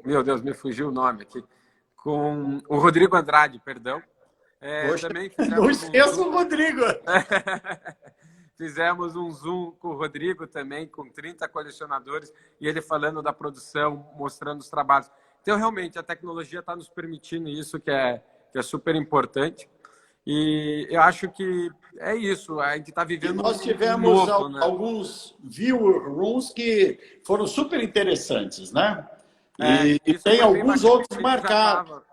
meu Deus, me fugiu o nome aqui, com o Rodrigo Andrade, perdão. Poxa, também não esqueça o Rodrigo. Fizemos um Zoom com o Rodrigo também, com 30 colecionadores, e ele falando da produção, mostrando os trabalhos. Então, realmente, a tecnologia está nos permitindo isso, que é super importante. E eu acho que é isso, a gente está vivendo nós tivemos novo, né? alguns viewer rooms que foram super interessantes, né? E tem alguns outros marcados.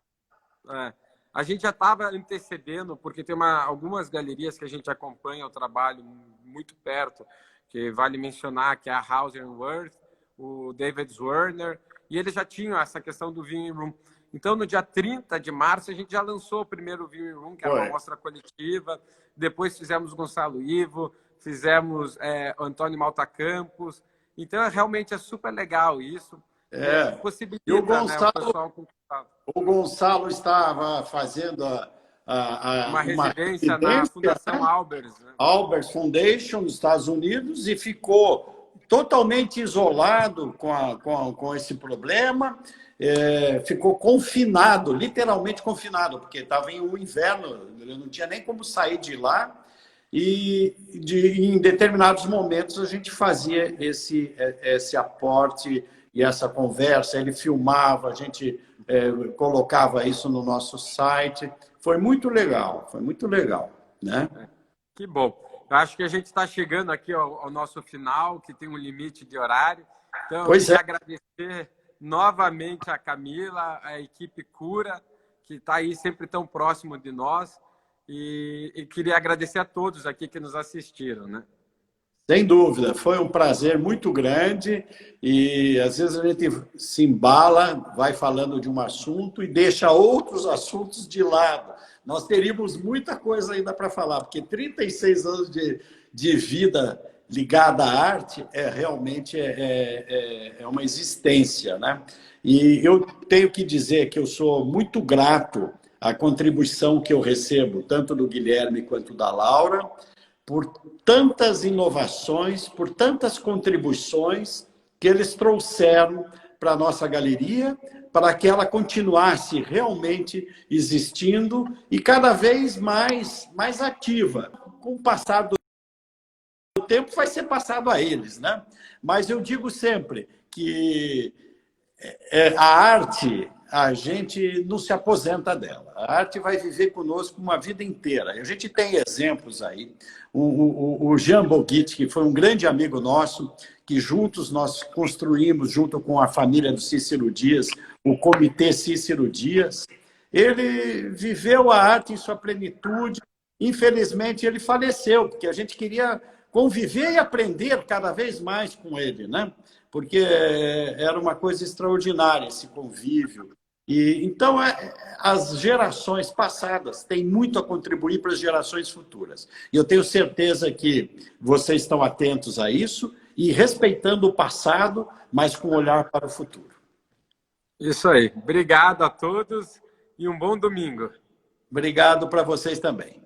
A gente já estava antecedendo, porque tem algumas galerias que a gente acompanha o trabalho muito perto, que vale mencionar, que é a House and Worth, o David Werner, e eles já tinham essa questão do viewing room. Então, no dia 30 de março, a gente já lançou o primeiro viewing room, que era uma mostra coletiva. Depois fizemos Gonçalo Ivo, fizemos Antônio Malta Campos. Então, realmente é super legal isso. Possibilita, e o Gonçalo, o pessoal o Gonçalo estava fazendo uma residência na Fundação Albers. Né? Albers Foundation, nos Estados Unidos, e ficou totalmente isolado com esse problema. Ficou confinado, literalmente confinado, porque estava em um inverno, ele não tinha nem como sair de lá. E em determinados momentos a gente fazia esse aporte e essa conversa, ele filmava, a gente colocava isso no nosso site. foi muito legal, né? Que bom. Eu acho que a gente está chegando aqui ao nosso final, que tem um limite de horário. Então, eu Pois é. queria agradecer novamente a Camila, a equipe Cura, que está aí sempre tão próximo de nós. E queria agradecer a todos aqui que nos assistiram, né? Sem dúvida, foi um prazer muito grande e às vezes a gente se embala, vai falando de um assunto e deixa outros assuntos de lado. Nós teríamos muita coisa ainda para falar, porque 36 anos de vida ligada à arte realmente é uma existência, né? E eu tenho que dizer que eu sou muito grato à contribuição que eu recebo, tanto do Guilherme quanto da Laura, por tantas inovações, por tantas contribuições que eles trouxeram para a nossa galeria, para que ela continuasse realmente existindo e cada vez mais ativa. Com o passar do tempo vai ser passado a eles, né? Mas eu digo sempre que a arte, a gente não se aposenta dela. A arte vai viver conosco uma vida inteira. A gente tem exemplos aí. O Jean Boguit, que foi um grande amigo nosso, que juntos nós construímos, junto com a família do Cícero Dias, o Comitê Cícero Dias, ele viveu a arte em sua plenitude. Infelizmente, ele faleceu, porque a gente queria conviver e aprender cada vez mais com ele, né? Porque era uma coisa extraordinária esse convívio. E, então, as gerações passadas têm muito a contribuir para as gerações futuras. E eu tenho certeza que vocês estão atentos a isso e respeitando o passado, mas com olhar para o futuro. Isso aí. Obrigado a todos e um bom domingo. Obrigado para vocês também.